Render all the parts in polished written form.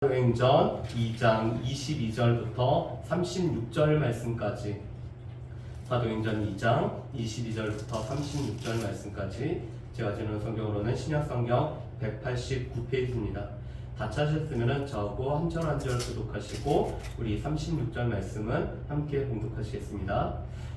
사도행전 2장 22절부터 36절 말씀까지, 사도행전 2장 22절부터 36절 말씀까지 제가 지는 성경으로는 신약성경 189페이지입니다. 다 찾으셨으면 저하고 한 절 한 절 교독하시고 우리 36절 말씀은 함께 봉독하시겠습니다.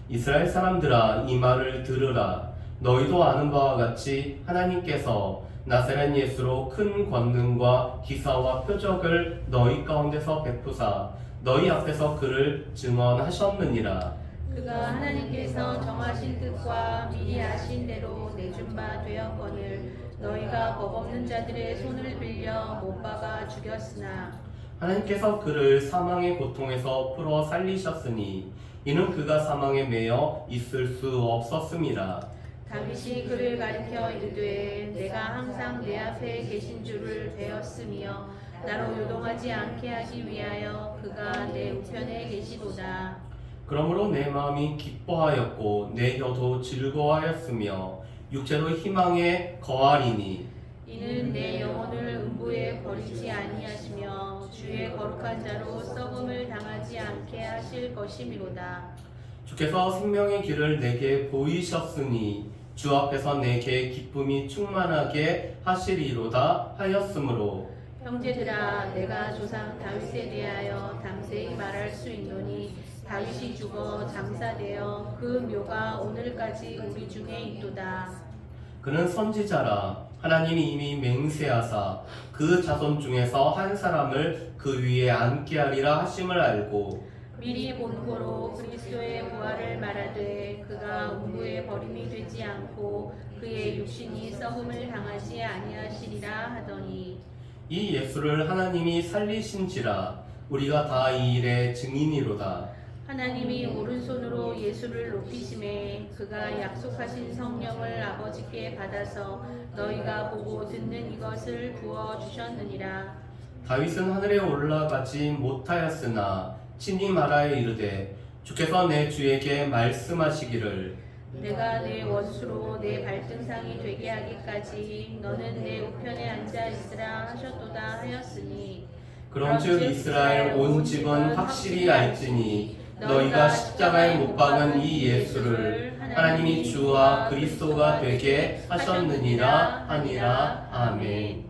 이스라엘 사람들아, 이 말을 들으라. 너희도 아는 바와 같이 하나님께서 나사렛 예수로 큰 권능과 기사와 표적을 너희 가운데서 베푸사 너희 앞에서 그를 증언하셨느니라. 그가 하나님께서 정하신 뜻과 미리 아신 대로 내준 바 되었거늘 너희가 법 없는 자들의 손을 빌려 못 박아 죽였으나 하나님께서 그를 사망의 고통에서 풀어 살리셨으니 이는 그가 사망에 매여 있을 수 없었음이라. 다윗이 그를 가리켜 이르되 내가 항상 내 앞에 계신 줄을 배웠으며 나로 요동하지 않게 하기 위하여 그가 내 우편에 계시도다. 그러므로 내 마음이 기뻐하였고 내 혀도 즐거워하였으며 육체도 희망에 거하리니 이는 내 영혼을 음부에 버리지 아니하시며 주의 거룩한 자로 썩음을 당하지 않게 하실 것이미로다. 주께서 생명의 길을 내게 보이셨으니 주 앞에서 내게 기쁨이 충만하게 하시리로다 하였으므로 형제들아, 내가 조상 다윗에 대하여 담세히 말할 수 있노니 다윗이 죽어 장사되어 그 묘가 오늘까지 우리 중에 있도다. 그는 선지자라. 하나님이 이미 맹세하사 그 자손 중에서 한 사람을 그 위에 앉게 하리라 하심을 알고 미리 본고로 그리스도의 부활을 말하되 그가 음부에 버림이 되지 않고 그의 육신이 썩음을 당하지 아니하시리라 하더니 이 예수를 하나님이 살리신지라 우리가 다 이 일의 증인이로다. 하나님이 오른손으로 예수를 높이심에 그가 약속하신 성령을 아버지께 받아서 너희가 보고 듣는 이것을 부어 주셨느니라. 다윗은 하늘에 올라가지 못하였으나 친히 말하여 이르되 주께서 내 주에게 말씀하시기를 내가 내 원수로 내 발등상이 되게 하기까지 너는 내 우편에 앉아 있으라 하셨도다 하였으니 그런즉 이스라엘 온 집은 확실히 알지니 너희가 십자가에 못 박은 이 예수를 하나님이 주와 그리스도가 되게 하셨느니라 하니라. 아멘.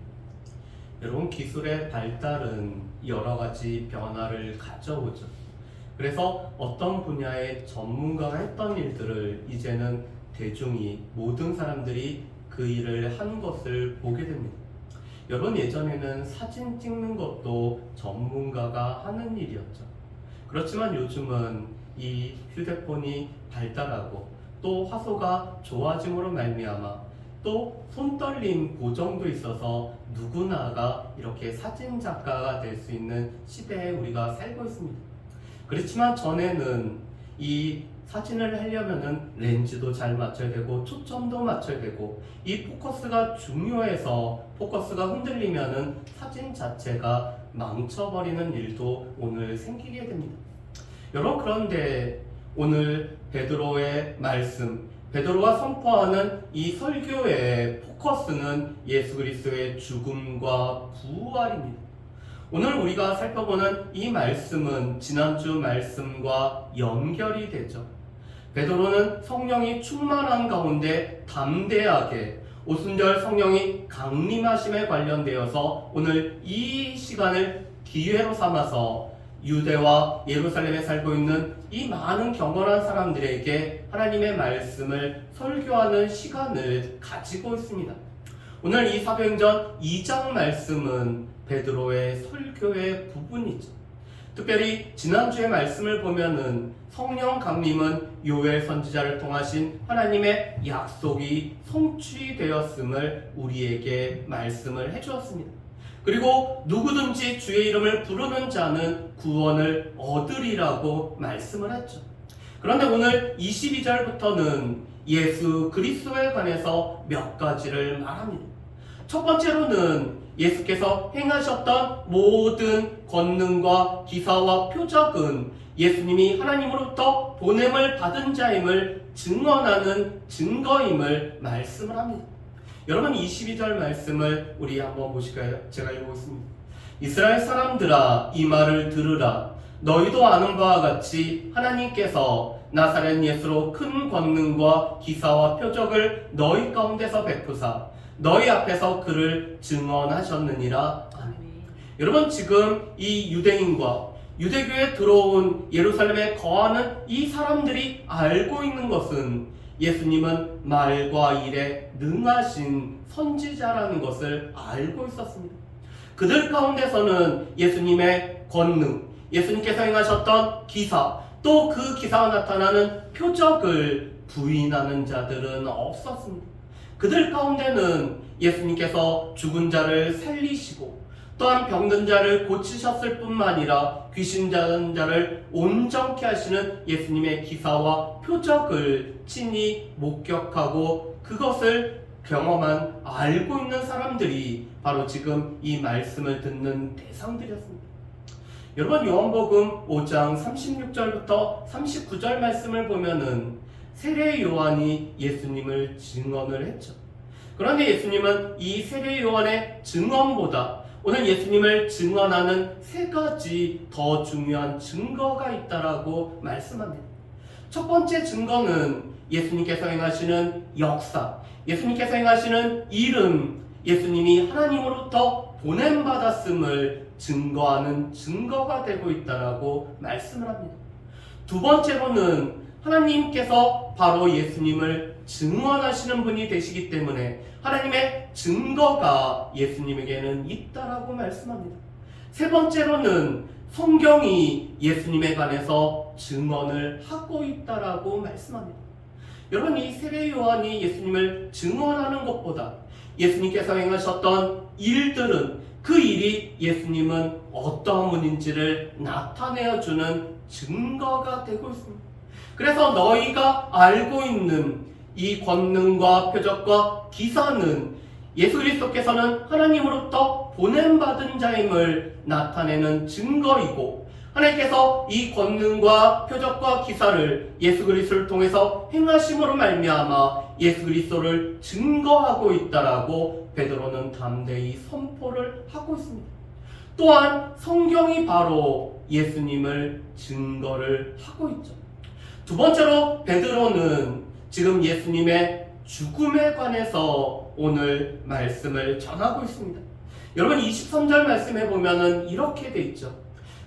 여러분, 기술의 발달은 여러 가지 변화를 가져오죠. 그래서 어떤 분야의 전문가가 했던 일들을 이제는 대중이, 모든 사람들이 그 일을 한 것을 보게 됩니다. 여러분, 예전에는 사진 찍는 것도 전문가가 하는 일이었죠. 그렇지만 요즘은 이 휴대폰이 발달하고 또 화소가 좋아짐으로 말미암아 또 손떨림 보정도 있어서 누구나가 이렇게 사진 작가가 될 수 있는 시대에 우리가 살고 있습니다. 그렇지만 전에는 이 사진을 하려면은 렌즈도 잘 맞춰야 되고 초점도 맞춰야 되고 이 포커스가 중요해서 포커스가 흔들리면은 사진 자체가 망쳐버리는 일도 오늘 생기게 됩니다. 여러분, 그런데 오늘 베드로의 말씀, 베드로가 선포하는 이 설교의 포커스는 예수 그리스도의 죽음과 부활입니다. 오늘 우리가 살펴보는 이 말씀은 지난주 말씀과 연결이 되죠. 베드로는 성령이 충만한 가운데 담대하게 오순절 성령이 강림하심에 관련되어서 오늘 이 시간을 기회로 삼아서 유대와 예루살렘에 살고 있는 이 많은 경건한 사람들에게 하나님의 말씀을 설교하는 시간을 가지고 있습니다. 오늘 이 사도행전 2장 말씀은 베드로의 설교의 부분이죠. 특별히 지난주의 말씀을 보면은 성령 강림은 요엘 선지자를 통하신 하나님의 약속이 성취되었음을 우리에게 말씀을 해주었습니다. 그리고 누구든지 주의 이름을 부르는 자는 구원을 얻으리라고 말씀을 했죠. 그런데 오늘 22절부터는 예수 그리스도에 관해서 몇 가지를 말합니다. 첫 번째로는 예수께서 행하셨던 모든 권능과 기사와 표적은 예수님이 하나님으로부터 보냄을 받은 자임을 증언하는 증거임을 말씀을 합니다. 여러분, 22절 말씀을 우리 한번 보실까요? 제가 읽어보겠습니다. 이스라엘 사람들아, 이 말을 들으라. 너희도 아는 바와 같이 하나님께서 나사렛 예수로 큰 권능과 기사와 표적을 너희 가운데서 베푸사 너희 앞에서 그를 증언하셨느니라. 아멘. 여러분, 지금 이 유대인과 유대교에 들어온 예루살렘에 거하는 이 사람들이 알고 있는 것은 예수님은 말과 일에 능하신 선지자라는 것을 알고 있었습니다. 그들 가운데서는 예수님의 권능, 예수님께서 행하셨던 기사, 또 그 기사가 나타나는 표적을 부인하는 자들은 없었습니다. 그들 가운데는 예수님께서 죽은 자를 살리시고 또한 병든 자를 고치셨을 뿐만 아니라 귀신 잡은 자를 온전케 하시는 예수님의 기사와 표적을 친히 목격하고 그것을 경험한 알고 있는 사람들이 바로 지금 이 말씀을 듣는 대상들이었습니다. 여러분, 요한복음 5장 36절부터 39절 말씀을 보면은 세례 요한이 예수님을 증언을 했죠. 그런데 예수님은 이 세례 요한의 증언보다 오늘 예수님을 증언하는 세 가지 더 중요한 증거가 있다라고 말씀합니다. 첫 번째 증거는 예수님께서 행하시는 역사, 예수님께서 행하시는 일은 예수님이 하나님으로부터 보냄받았음을 증거하는 증거가 되고 있다라고 말씀을 합니다. 두 번째로는 하나님께서 바로 예수님을 증언하시는 분이 되시기 때문에 하나님의 증거가 예수님에게는 있다라고 말씀합니다. 세 번째로는 성경이 예수님에 관해서 증언을 하고 있다라고 말씀합니다. 여러분, 이 세례 요한이 예수님을 증언하는 것보다 예수님께서 행하셨던 일들은 그 일이 예수님은 어떠한 분인지를 나타내어주는 증거가 되고 있습니다. 그래서 너희가 알고 있는 이 권능과 표적과 기사는 예수 그리스도께서는 하나님으로부터 보냄받은 자임을 나타내는 증거이고 하나님께서 이 권능과 표적과 기사를 예수 그리스도를 통해서 행하심으로 말미암아 예수 그리스도를 증거하고 있다라고 베드로는 담대히 선포를 하고 있습니다. 또한 성경이 바로 예수님을 증거를 하고 있죠. 두 번째로 베드로는 지금 예수님의 죽음에 관해서 오늘 말씀을 전하고 있습니다. 여러분, 23절 말씀에 보면은 이렇게 돼 있죠.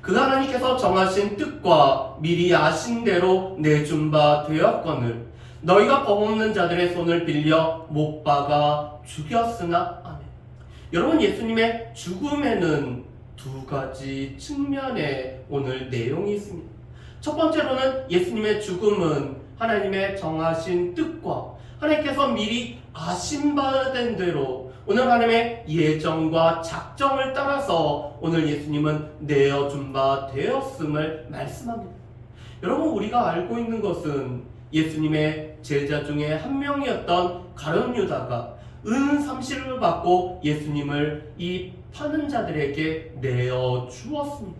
그 하나님께서 정하신 뜻과 미리 아신 대로 내준 바 되었거늘 너희가 법 없는 자들의 손을 빌려 못 박아 죽였으나. 아멘. 여러분, 예수님의 죽음에는 두 가지 측면의 오늘 내용이 있습니다. 첫 번째로는 예수님의 죽음은 하나님의 정하신 뜻과 하나님께서 미리 아신 바 된 대로 오늘 하나님의 예정과 작정을 따라서 오늘 예수님은 내어준 바 되었음을 말씀합니다. 여러분, 우리가 알고 있는 것은 예수님의 제자 중에 한 명이었던 가룟 유다가 은 30을 받고 예수님을 이 파는 자들에게 내어 주었습니다.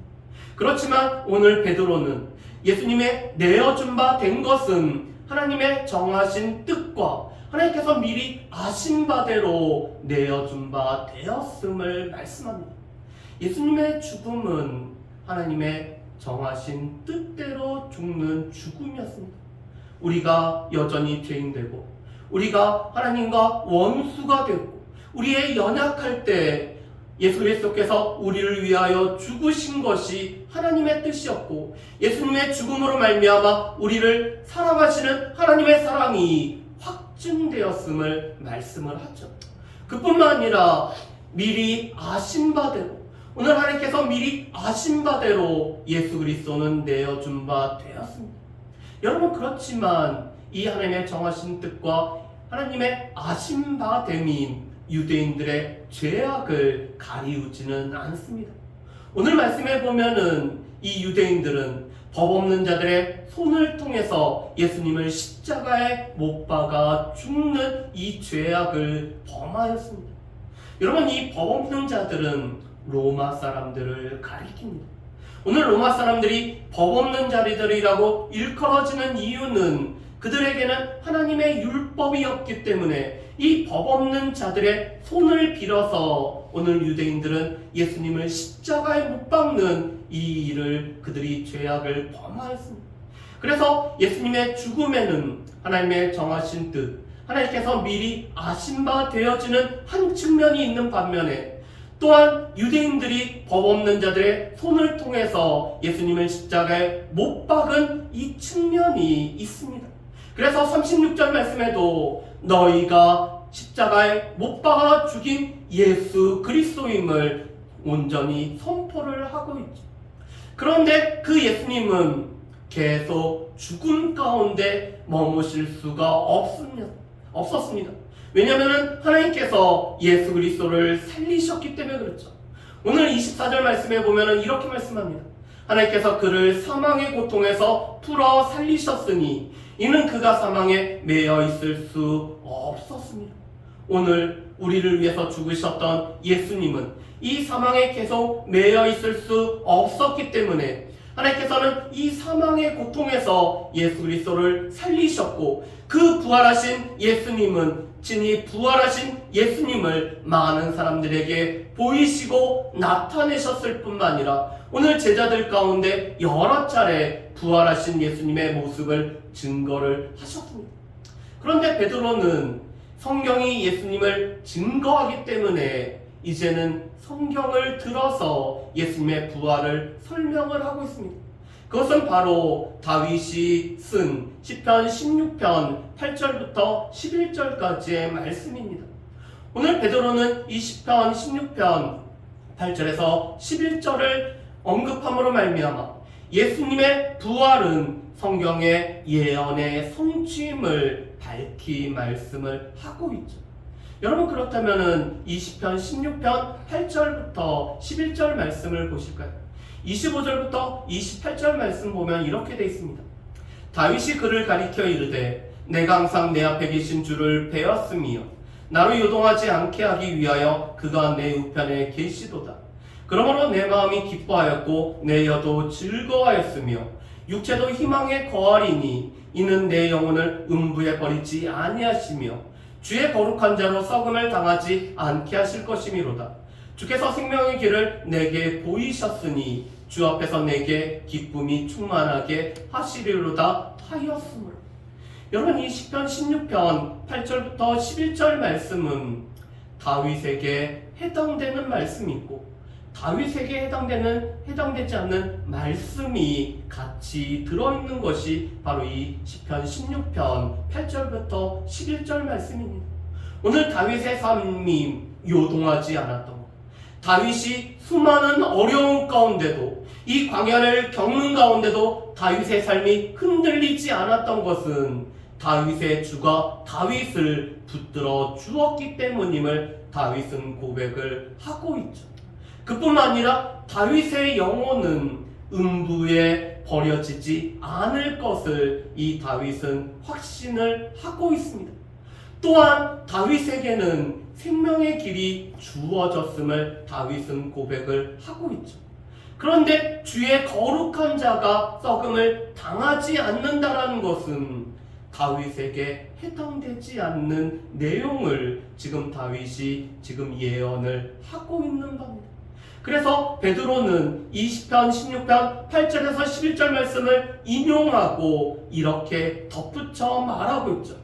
그렇지만 오늘 베드로는 예수님의 내어준 바 된 것은 하나님의 정하신 뜻과 하나님께서 미리 아신 바대로 내어준 바 되었음을 말씀합니다. 예수님의 죽음은 하나님의 정하신 뜻대로 죽는 죽음이었습니다. 우리가 여전히 죄인되고 우리가 하나님과 원수가 되고 우리의 연약할 때 예수 그리스도께서 우리를 위하여 죽으신 것이 하나님의 뜻이었고 예수님의 죽음으로 말미암아 우리를 사랑하시는 하나님의 사랑이 확증되었음을 말씀을 하죠. 그뿐만 아니라 미리 아신 바대로 오늘 하나님께서 미리 아신 바대로 예수 그리스도는 내어준 바 되었습니다. 여러분, 그렇지만 이 하나님의 정하신 뜻과 하나님의 아신 바 됨인 유대인들의 죄악을 가리우지는 않습니다. 오늘 말씀에 보면은 이 유대인들은 법 없는 자들의 손을 통해서 예수님을 십자가에 못 박아 죽는 이 죄악을 범하였습니다. 여러분, 이 법 없는 자들은 로마 사람들을 가리킵니다. 오늘 로마 사람들이 법 없는 자들이라고 일컬어지는 이유는 그들에게는 하나님의 율법이었기 때문에 이 법 없는 자들의 손을 빌어서 오늘 유대인들은 예수님을 십자가에 못 박는 이 일을 그들이 죄악을 범하였습니다. 그래서 예수님의 죽음에는 하나님의 정하신 뜻, 하나님께서 미리 아신 바 되어지는 한 측면이 있는 반면에 또한 유대인들이 법 없는 자들의 손을 통해서 예수님을 십자가에 못 박은 이 측면이 있습니다. 그래서 36절 말씀에도 너희가 십자가에 못 박아 죽인 예수 그리스도임을 온전히 선포를 하고 있죠. 그런데 그 예수님은 계속 죽음 가운데 머무실 수가 없었습니다. 왜냐하면 하나님께서 예수 그리스도를 살리셨기 때문에 그렇죠. 오늘 24절 말씀에 보면 이렇게 말씀합니다. 하나님께서 그를 사망의 고통에서 풀어 살리셨으니 이는 그가 사망에 매여 있을 수 없었습니다. 오늘 우리를 위해서 죽으셨던 예수님은 이 사망에 계속 매여 있을 수 없었기 때문에 하나님께서는 이 사망의 고통에서 예수 그리스도를 살리셨고 그 부활하신 예수님은 친히 부활하신 예수님을 많은 사람들에게 보이시고 나타내셨을 뿐만 아니라 오늘 제자들 가운데 여러 차례 부활하신 예수님의 모습을 증거를 하셨습니다. 그런데 베드로는 성경이 예수님을 증거하기 때문에 이제는 성경을 들어서 예수님의 부활을 설명을 하고 있습니다. 그것은 바로 다윗이 쓴 시편 16편 8절부터 11절까지의 말씀입니다. 오늘 베드로는 이 시편 16편 8절에서 11절을 언급함으로 말미암아 예수님의 부활은 성경의 예언의 성취임을 밝히 말씀을 하고 있죠. 여러분 그렇다면 이 시편 16편 8절부터 11절 말씀을 보실까요? 25절부터 28절 말씀 보면 이렇게 되어 있습니다. 다윗이 그를 가리켜 이르되 내가 항상 내 앞에 계신 주를 배웠으며 나로 요동하지 않게 하기 위하여 그가 내 우편에 계시도다. 그러므로 내 마음이 기뻐하였고 내 혀도 즐거워하였으며 육체도 희망에 거하리니 이는 내 영혼을 음부에 버리지 아니하시며 주의 거룩한 자로 썩음을 당하지 않게 하실 것이미로다. 주께서 생명의 길을 내게 보이셨으니 주 앞에서 내게 기쁨이 충만하게 하시리로다 하였으므로. 여러분 이 시편 16편 8절부터 11절 말씀은 다윗에게 해당되는 말씀이 있고 다윗에게 해당되지 않는 말씀이 같이 들어있는 것이 바로 이 시편 16편 8절부터 11절 말씀입니다. 오늘 다윗의 삶이 요동하지 않았던 것, 다윗이 수많은 어려움 가운데도 이 광야를 겪는 가운데도 다윗의 삶이 흔들리지 않았던 것은 다윗의 주가 다윗을 붙들어 주었기 때문임을 다윗은 고백을 하고 있죠. 그뿐만 아니라 다윗의 영혼은 음부에 버려지지 않을 것을 이 다윗은 확신을 하고 있습니다. 또한 다윗에게는 생명의 길이 주어졌음을 다윗은 고백을 하고 있죠. 그런데 주의 거룩한 자가 썩음을 당하지 않는다라는 것은 다윗에게 해당되지 않는 내용을 지금 다윗이 지금 예언을 하고 있는 겁니다. 그래서 베드로는 이 시편 16편 8절에서 11절 말씀을 인용하고 이렇게 덧붙여 말하고 있죠.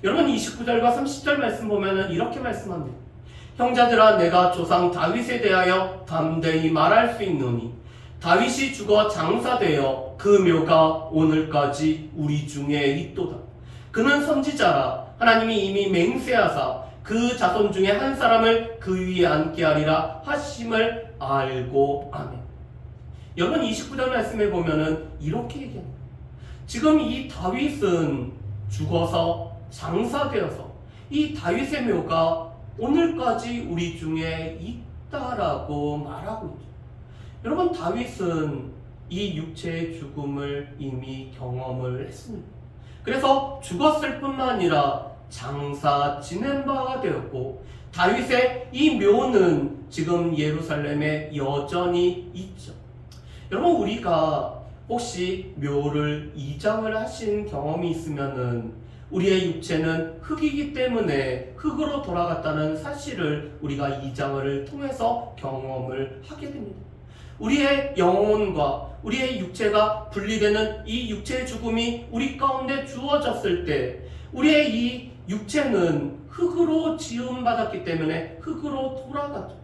여러분 29절과 30절 말씀 보면 이렇게 말씀합니다. 형제들아 내가 조상 다윗에 대하여 담대히 말할 수 있노니 다윗이 죽어 장사되어 그 묘가 오늘까지 우리 중에 있도다. 그는 선지자라 하나님이 이미 맹세하사 그 자손 중에 한 사람을 그 위에 앉게 하리라 하심을 알고 아멘. 여러분 29절 말씀에 보면은 이렇게 얘기합니다. 지금 이 다윗은 죽어서 장사되어서 이 다윗의 묘가 오늘까지 우리 중에 있다라고 말하고 있죠. 여러분 다윗은 이 육체의 죽음을 이미 경험을 했습니다. 그래서 죽었을 뿐만 아니라 장사 지낸 바가 되었고 다윗의 이 묘는 지금 예루살렘에 여전히 있죠. 여러분 우리가 혹시 묘를 이장을 하신 경험이 있으면은 우리의 육체는 흙이기 때문에 흙으로 돌아갔다는 사실을 우리가 이장을 통해서 경험을 하게 됩니다. 우리의 영혼과 우리의 육체가 분리되는 이 육체의 죽음이 우리 가운데 주어졌을 때 우리의 이 육체는 흙으로 지음받았기 때문에 흙으로 돌아가죠.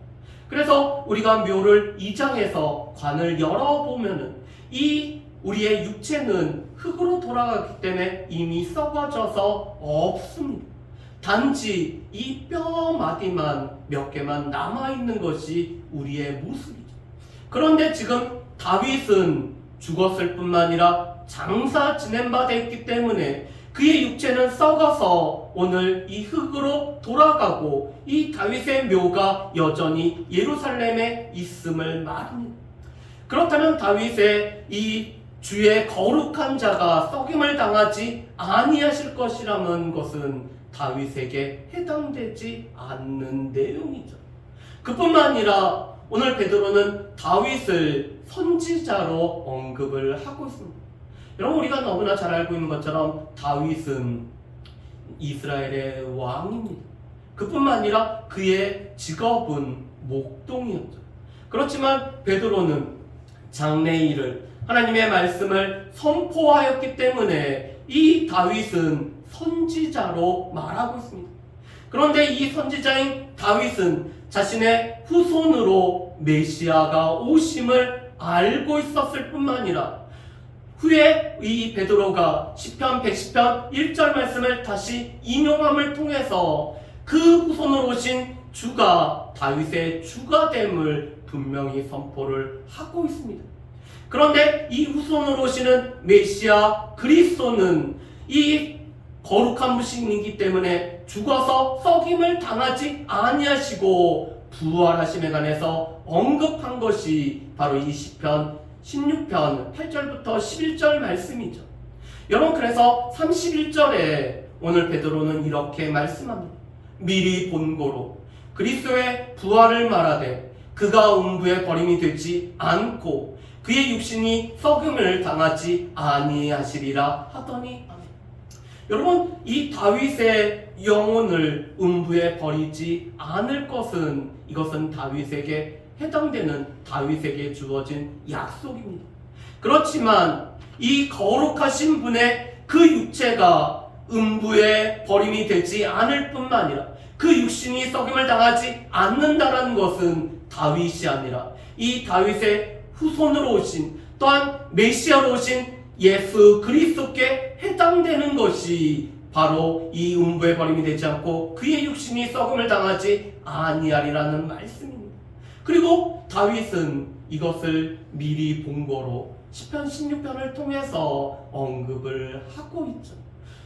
그래서 우리가 묘를 이장해서 관을 열어보면은 이 우리의 육체는 흙으로 돌아가기 때문에 이미 썩어져서 없습니다. 단지 이 뼈 마디만 몇 개만 남아있는 것이 우리의 모습이죠. 그런데 지금 다윗은 죽었을 뿐만 아니라 장사 지낸 바 됐기 때문에 그의 육체는 썩어서 오늘 이 흙으로 돌아가고 이 다윗의 묘가 여전히 예루살렘에 있음을 말합니다. 그렇다면 다윗의 이 주의 거룩한 자가 썩임을 당하지 아니하실 것이라는 것은 다윗에게 해당되지 않는 내용이죠. 그뿐만 아니라 오늘 베드로는 다윗을 선지자로 언급을 하고 있습니다. 여러분, 우리가 너무나 잘 알고 있는 것처럼 다윗은 이스라엘의 왕입니다. 그뿐만 아니라 그의 직업은 목동이었죠. 그렇지만 베드로는 장래일을 하나님의 말씀을 선포하였기 때문에 이 다윗은 선지자로 말하고 있습니다. 그런데 이 선지자인 다윗은 자신의 후손으로 메시아가 오심을 알고 있었을 뿐만 아니라 후에 이 베드로가 시편 110편 1절 말씀을 다시 인용함을 통해서 그 후손으로 오신 주가 다윗의 주가 됨을 분명히 선포를 하고 있습니다. 그런데 이 후손으로 오시는 메시아 그리스도는 이 거룩한 분이기 때문에 죽어서 썩임을 당하지 아니하시고 부활하심에 관해서 언급한 것이 바로 이 시편 16편 8절부터 11절 말씀이죠. 여러분, 그래서 31절에 오늘 베드로는 이렇게 말씀합니다. 미리 본고로 그리스도의 부활을 말하되 그가 음부에 버림이 되지 않고 그의 육신이 썩음을 당하지 아니하시리라 하더니 아멘. 여러분, 이 다윗의 영혼을 음부에 버리지 않을 것은 이것은 다윗에게 해당되는 다윗에게 주어진 약속입니다. 그렇지만 이 거룩하신 분의 그 육체가 음부에 버림이 되지 않을 뿐만 아니라 그 육신이 썩임을 당하지 않는다는 것은 다윗이 아니라 이 다윗의 후손으로 오신 또한 메시아로 오신 예수 그리스도께 해당되는 것이 바로 이 음부에 버림이 되지 않고 그의 육신이 썩음을 당하지 아니하리라는 말씀입니다. 그리고 다윗은 이것을 미리 본거로 시편 16편을 통해서 언급을 하고 있죠.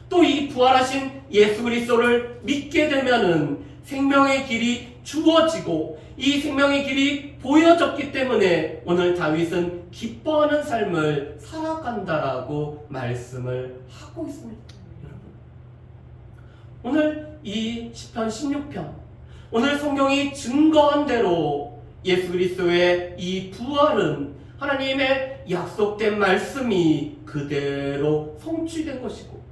또 이 부활하신 예수 그리스도를 믿게 되면은 생명의 길이 주어지고 이 생명의 길이 보여졌기 때문에 오늘 다윗은 기뻐하는 삶을 살아간다라고 말씀을 하고 있습니다. 여러분, 오늘 이 시편 16편, 오늘 성경이 증거한 대로 예수 그리스도의 이 부활은 하나님의 약속된 말씀이 그대로 성취된 것이고,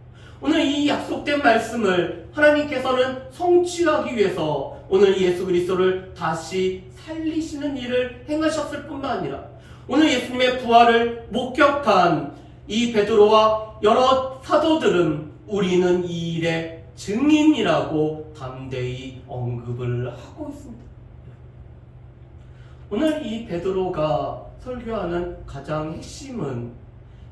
오늘 이 약속된 말씀을 하나님께서는 성취하기 위해서 오늘 예수 그리스도를 다시 살리시는 일을 행하셨을 뿐만 아니라 오늘 예수님의 부활을 목격한 이 베드로와 여러 사도들은 우리는 이 일의 증인이라고 담대히 언급을 하고 있습니다. 오늘 이 베드로가 설교하는 가장 핵심은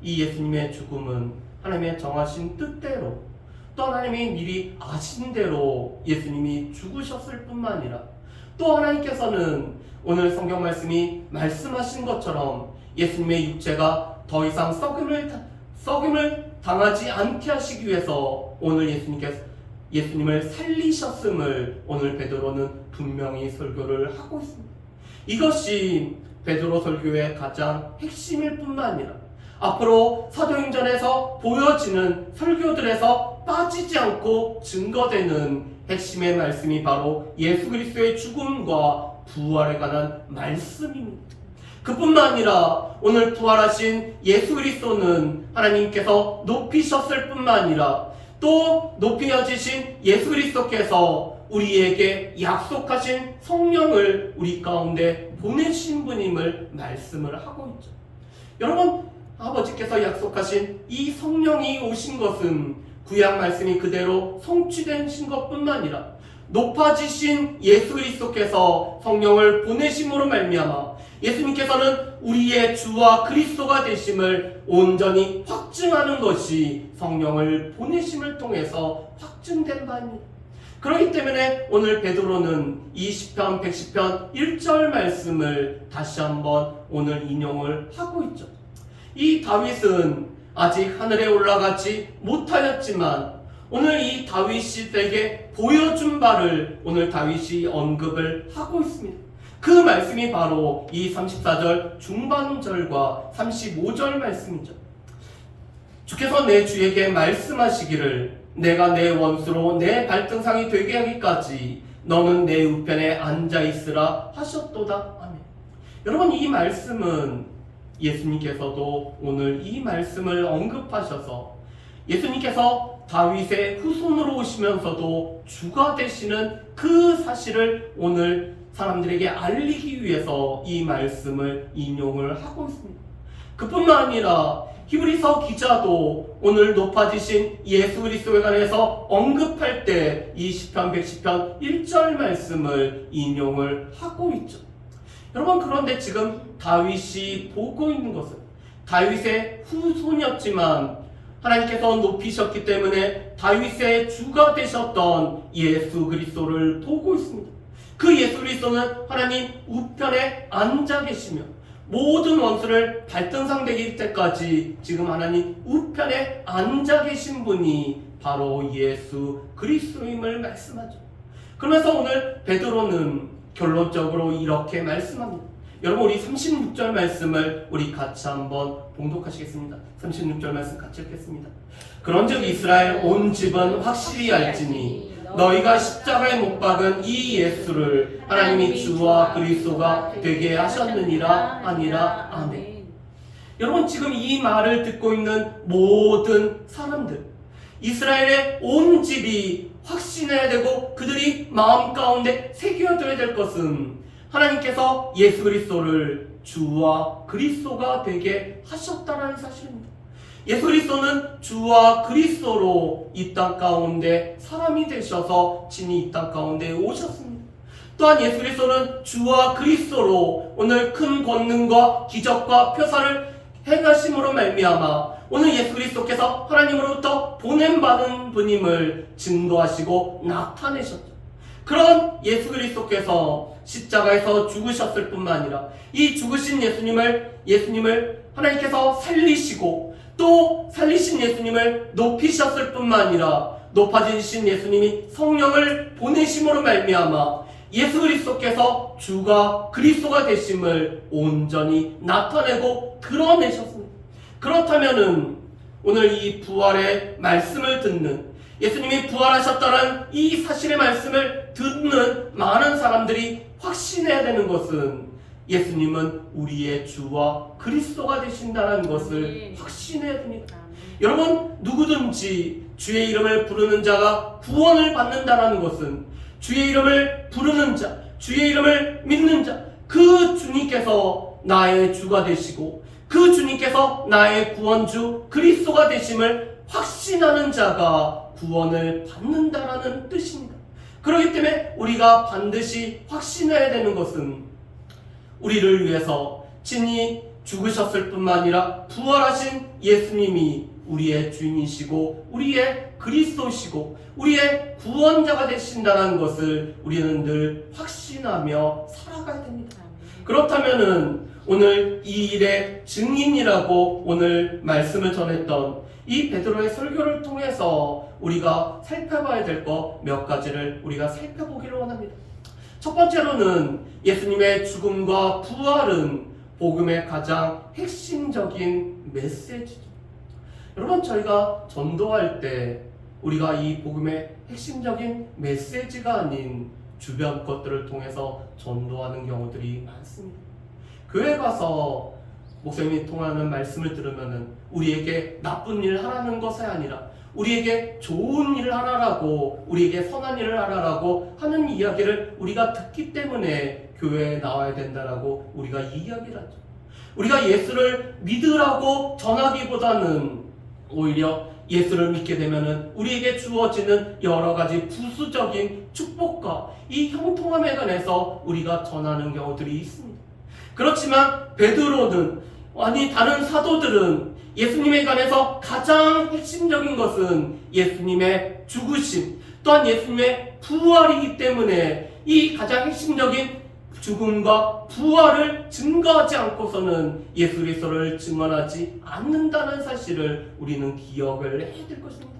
이 예수님의 죽음은 하나님의 정하신 뜻대로 또 하나님이 미리 아신 대로 예수님이 죽으셨을 뿐만 아니라 또 하나님께서는 오늘 성경 말씀이 말씀하신 것처럼 예수님의 육체가 더 이상 썩임을 당하지 않게 하시기 위해서 오늘 예수님을 살리셨음을 오늘 베드로는 분명히 설교를 하고 있습니다. 이것이 베드로 설교의 가장 핵심일 뿐만 아니라 앞으로 사도행전에서 보여지는 설교들에서 빠지지 않고 증거되는 핵심의 말씀이 바로 예수 그리스도의 죽음과 부활에 관한 말씀입니다. 그뿐만 아니라 오늘 부활하신 예수 그리스도는 하나님께서 높이셨을 뿐만 아니라 또 높여지신 예수 그리스도께서 우리에게 약속하신 성령을 우리 가운데 보내신 분임을 말씀을 하고 있죠. 여러분, 아버지께서 약속하신 이 성령이 오신 것은 구약 말씀이 그대로 성취되신 것뿐만 아니라 높아지신 예수 그리스도께서 성령을 보내심으로 말미암아 예수님께서는 우리의 주와 그리스도가 되심을 온전히 확증하는 것이 성령을 보내심을 통해서 확증된 바입니다. 그렇기 때문에 오늘 베드로는 이 시편 110편 1절 말씀을 다시 한번 오늘 인용을 하고 있죠. 이 다윗은 아직 하늘에 올라가지 못하였지만 오늘 이 다윗에게 보여준 바를 오늘 다윗이 언급을 하고 있습니다. 그 말씀이 바로 이 34절 중반절과 35절 말씀이죠. 주께서 내 주에게 말씀하시기를 내가 내 원수로 내 발등상이 되게 하기까지 너는 내 우편에 앉아있으라 하셨도다. 아멘. 여러분, 이 말씀은 예수님께서도 오늘 이 말씀을 언급하셔서 예수님께서 다윗의 후손으로 오시면서도 주가 되시는 그 사실을 오늘 사람들에게 알리기 위해서 이 말씀을 인용을 하고 있습니다. 그뿐만 아니라 히브리서 기자도 오늘 높아지신 예수 그리스도에 관해서 언급할 때 이 시편 110편 1절 말씀을 인용을 하고 있죠. 여러분, 그런데 지금 다윗이 보고 있는 것은 다윗의 후손이었지만 하나님께서 높이셨기 때문에 다윗의 주가 되셨던 예수 그리스도를 보고 있습니다. 그 예수 그리스도는 하나님 우편에 앉아 계시며 모든 원수를 발등상 되기 때까지 지금 하나님 우편에 앉아 계신 분이 바로 예수 그리스도임을 말씀하죠. 그러면서 오늘 베드로는 결론적으로 이렇게 말씀합니다. 여러분, 우리 36절 말씀을 우리 같이 한번 봉독하시겠습니다. 36절 말씀 같이 읽겠습니다. 그런즉 이스라엘 온 집은 확실히 알지니 너희가 십자가에 못 박은 이 예수를 하나님이 주와 그리스도가 되게 하셨느니라 아니라. 아멘. 여러분, 지금 이 말을 듣고 있는 모든 사람들, 이스라엘의 온 집이 확신해야 되고 그들이 마음 가운데 새겨둬야 될 것은 하나님께서 예수 그리스도를 주와 그리스도가 되게 하셨다는 사실입니다. 예수 그리스도는 주와 그리스도로 이 땅 가운데 사람이 되셔서 친히 이 땅 가운데 오셨습니다. 또한 예수 그리스도는 주와 그리스도로 오늘 큰 권능과 기적과 표사를 행하심으로 말미암아 오늘 예수 그리스도께서 하나님으로부터 보냄받은 분임을 증거하시고 나타내셨죠. 그런 예수 그리스도께서 십자가에서 죽으셨을 뿐만 아니라 이 죽으신 예수님을 하나님께서 살리시고 또 살리신 예수님을 높이셨을 뿐만 아니라 높아지신 예수님이 성령을 보내심으로 말미암아 예수 그리스도께서 주가 그리스도가 되심을 온전히 나타내고 드러내셨습니다. 그렇다면은 오늘 이 부활의 말씀을 듣는 예수님이 부활하셨다는 이 사실의 말씀을 듣는 많은 사람들이 확신해야 되는 것은 예수님은 우리의 주와 그리스도가 되신다는 것을 확신해야 됩니다. 여러분, 누구든지 주의 이름을 부르는 자가 구원을 받는다는 것은 주의 이름을 부르는 자, 주의 이름을 믿는 자, 그 주님께서 나의 주가 되시고 그 주님께서 나의 구원주 그리스도가 되심을 확신하는 자가 구원을 받는다라는 뜻입니다. 그렇기 때문에 우리가 반드시 확신해야 되는 것은 우리를 위해서 친히 죽으셨을 뿐만 아니라 부활하신 예수님이 우리의 주인이시고 우리의 그리스도시고 우리의 구원자가 되신다는 것을 우리는 늘 확신하며 살아가야 됩니다. 그렇다면은 오늘 이 일의 증인이라고 오늘 말씀을 전했던 이 베드로의 설교를 통해서 우리가 살펴봐야 될 것 몇 가지를 우리가 살펴보기를 원합니다. 첫 번째로는 예수님의 죽음과 부활은 복음의 가장 핵심적인 메시지죠. 여러분, 저희가 전도할 때 우리가 이 복음의 핵심적인 메시지가 아닌 주변 것들을 통해서 전도하는 경우들이 많습니다. 교회 가서 목사님이 통하는 말씀을 들으면은 우리에게 나쁜 일 하라는 것이 아니라 우리에게 좋은 일을 하라라고, 우리에게 선한 일을 하라라고 하는 이야기를 우리가 듣기 때문에 교회에 나와야 된다라고 우리가 이야기를 하죠. 우리가 예수를 믿으라고 전하기보다는 오히려 예수를 믿게 되면은 우리에게 주어지는 여러 가지 부수적인 축복과 이 형통함에 관해서 우리가 전하는 경우들이 있습니다. 그렇지만 베드로는, 아니 다른 사도들은 예수님에 관해서 가장 핵심적인 것은 예수님의 죽으심, 또한 예수님의 부활이기 때문에 이 가장 핵심적인 죽음과 부활을 증거하지 않고서는 예수 그리스도를 증언하지 않는다는 사실을 우리는 기억을 해야 될 것입니다.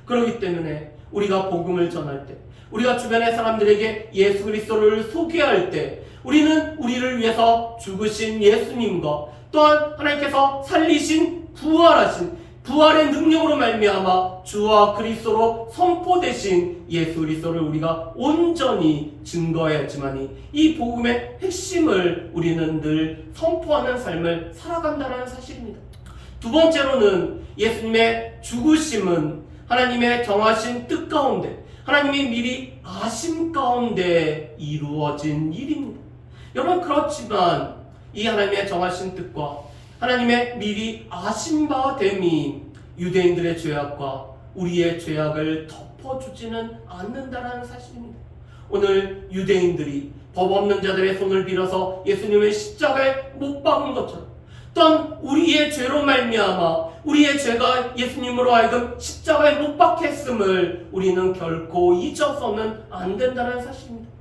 그렇기 때문에 우리가 복음을 전할 때, 우리가 주변의 사람들에게 예수 그리스도를 소개할 때 우리는 우리를 위해서 죽으신 예수님과 또한 하나님께서 살리신 부활하신 부활의 능력으로 말미암아 주와 그리스도로 선포되신 예수 그리스도를 우리가 온전히 증거해야지만이 이 복음의 핵심을 우리는 늘 선포하는 삶을 살아간다는 사실입니다. 두 번째로는 예수님의 죽으심은 하나님의 정하신 뜻 가운데, 하나님이 미리 아심 가운데 이루어진 일입니다. 여러분, 그렇지만 이 하나님의 정하신 뜻과 하나님의 미리 아신 바 됨이 유대인들의 죄악과 우리의 죄악을 덮어주지는 않는다는 사실입니다. 오늘 유대인들이 법 없는 자들의 손을 빌어서 예수님을 십자가에 못 박은 것처럼, 또한 우리의 죄로 말미암아 우리의 죄가 예수님으로 하여금 십자가에 못 박게 했음을 우리는 결코 잊어서는 안 된다는 사실입니다.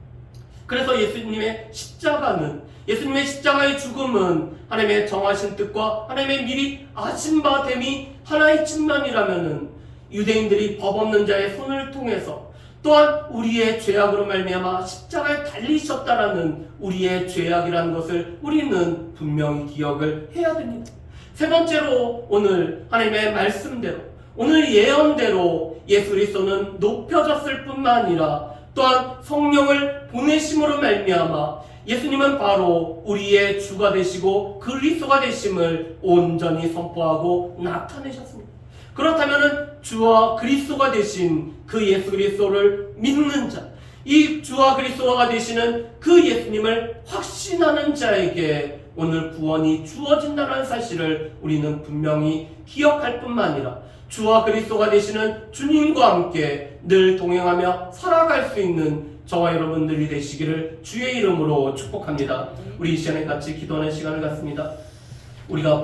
그래서 예수님의 십자가의 죽음은 하나님의 정하신 뜻과 하나님의 미리 아신 바 됨이 하나의 측면이라면은 유대인들이 법 없는 자의 손을 통해서 또한 우리의 죄악으로 말미암아 십자가에 달리셨다라는 우리의 죄악이라는 것을 우리는 분명히 기억을 해야 됩니다. 세 번째로 오늘 하나님의 말씀대로, 오늘 예언대로 예수 그리스도는 높여졌을 뿐만 아니라 또한 성령을 보내심으로 말미암아 예수님은 바로 우리의 주가 되시고 그리스도가 되심을 온전히 선포하고 나타내셨습니다. 그렇다면 주와 그리스도가 되신 그 예수 그리스도를 믿는 자, 이 주와 그리스도가 되시는 그 예수님을 확신하는 자에게 오늘 구원이 주어진다는 사실을 우리는 분명히 기억할 뿐만 아니라 주와 그리스도가 되시는 주님과 함께 늘 동행하며 살아갈 수 있는 저와 여러분들이 되시기를 주의 이름으로 축복합니다. 우리 이 시간에 같이 기도하는 시간을 갖습니다. 우리가